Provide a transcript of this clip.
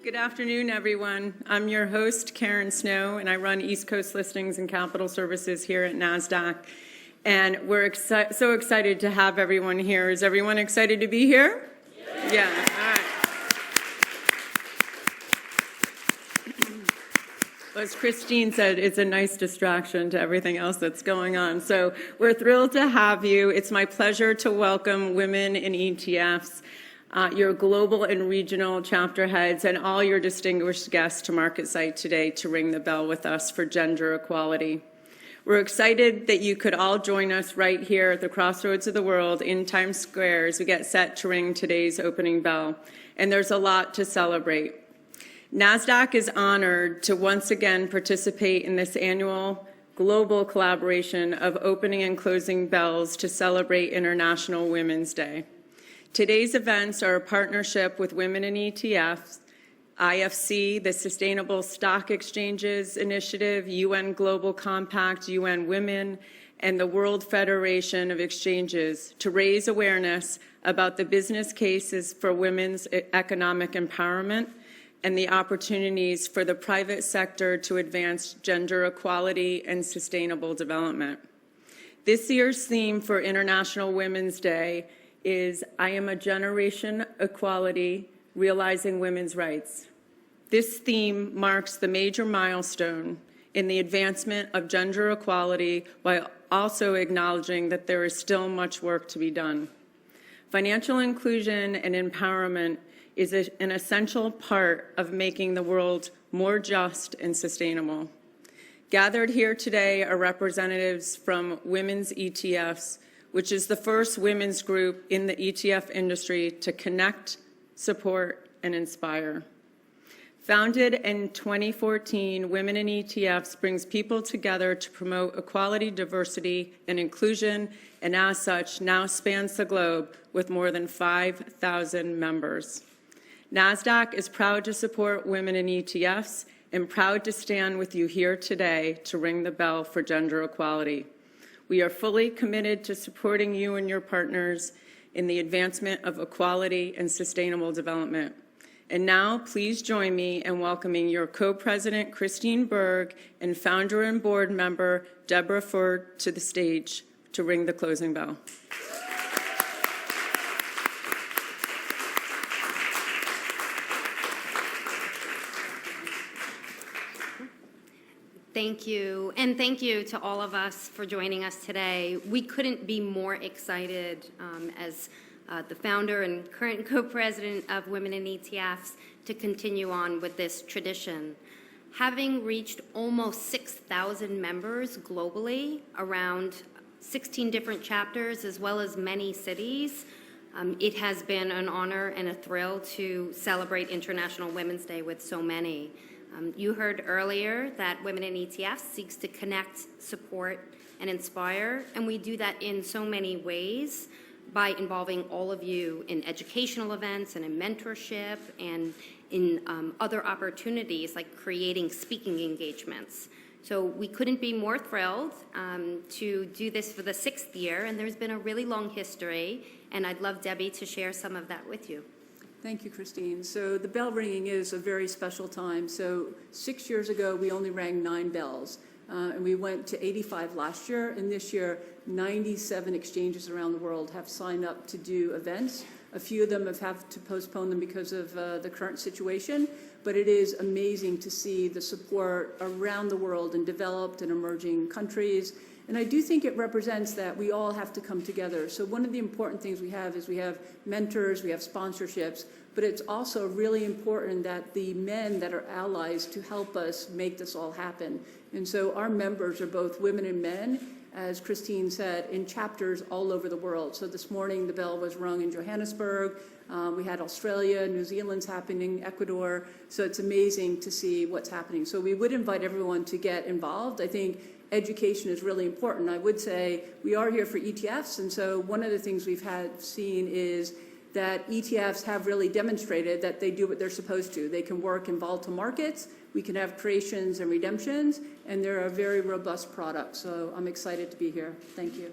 Good afternoon, everyone. I'm your host, Karen Snow, and I run East Coast Listings and Capital Services here at NASDAQ. And we're so excited to have everyone here. Is everyone excited to be here? Yeah. All right. Well, as Christine said, it's a nice distraction to everything else that's going on. So we're thrilled to have you. It's my pleasure to welcome women in ETFs, your global and regional chapter heads, and all your distinguished guests to MarketSite today to ring the bell with us for gender equality. We're excited that you could all join us right here at the crossroads of the world in Times Square as we get set to ring today's opening bell. And there's a lot to celebrate. NASDAQ is honored to once again participate in this annual global collaboration of opening and closing bells to celebrate International Women's Day. Today's events are a partnership with Women in ETFs, IFC, the Sustainable Stock Exchanges Initiative, UN Global Compact, UN Women, and the World Federation of Exchanges to raise awareness about the business cases for women's economic empowerment and the opportunities for the private sector to advance gender equality and sustainable development. This year's theme for International Women's Day is I Am a Generation Equality, Realizing Women's Rights. This theme marks the major milestone in the advancement of gender equality while also acknowledging that there is still much work to be done. Financial inclusion and empowerment is an essential part of making the world more just and sustainable. Gathered here today are representatives from Women's ETFs, which is the first women's group in the ETF industry to connect, support, and inspire. Founded in 2014, Women in ETFs brings people together to promote equality, diversity, and inclusion, and as such, now spans the globe with more than 5,000 members. NASDAQ is proud to support women in ETFs and proud to stand with you here today to ring the bell for gender equality. We are fully committed to supporting you and your partners in the advancement of equality and sustainable development. And now, please join me in welcoming your co-president, Christine Berg, and founder and board member, Deborah Ford, to the stage to ring the closing bell. Thank you, and thank you to all of us for joining us today. We couldn't be more excited as the founder and current co-president of Women in ETFs to continue on with this tradition. Having reached almost 6,000 members globally, around 16 different chapters, as well as many cities, it has been an honor and a thrill to celebrate International Women's Day with so many. You heard earlier that Women in ETFs seeks to connect, support, and inspire, and we do that in so many ways by involving all of you in educational events and in mentorship and in other opportunities like creating speaking engagements. So we couldn't be more thrilled to do this for the 6th year, and there's been a really long history, and I'd love Debbie to share some of that with you. Thank you, Christine. So the bell ringing is a very special time. So 6 years ago, we only rang 9 bells, and we went to 85 last year, and this year, 97 exchanges around the world have signed up to do events. A few of them have had to postpone them because of the current situation, but it is amazing to see the support around the world in developed and emerging countries. And I do think it represents that we all have to come together. So one of the important things we have is we have mentors, we have sponsorships, but it's also really important that the men that are allies to help us make this all happen. And so our members are both women and men, as Christine said, in chapters all over the world. So this morning the bell was rung in Johannesburg. We had Australia, New Zealand's happening, Ecuador. So it's amazing to see what's happening. So we would invite everyone to get involved. I think education is really important. I would say we are here for ETFs, and so one of the things we've seen is that ETFs have really demonstrated that they do what they're supposed to. They can work in volatile markets, we can have creations and redemptions, and they're a very robust product. So I'm excited to be here. Thank you.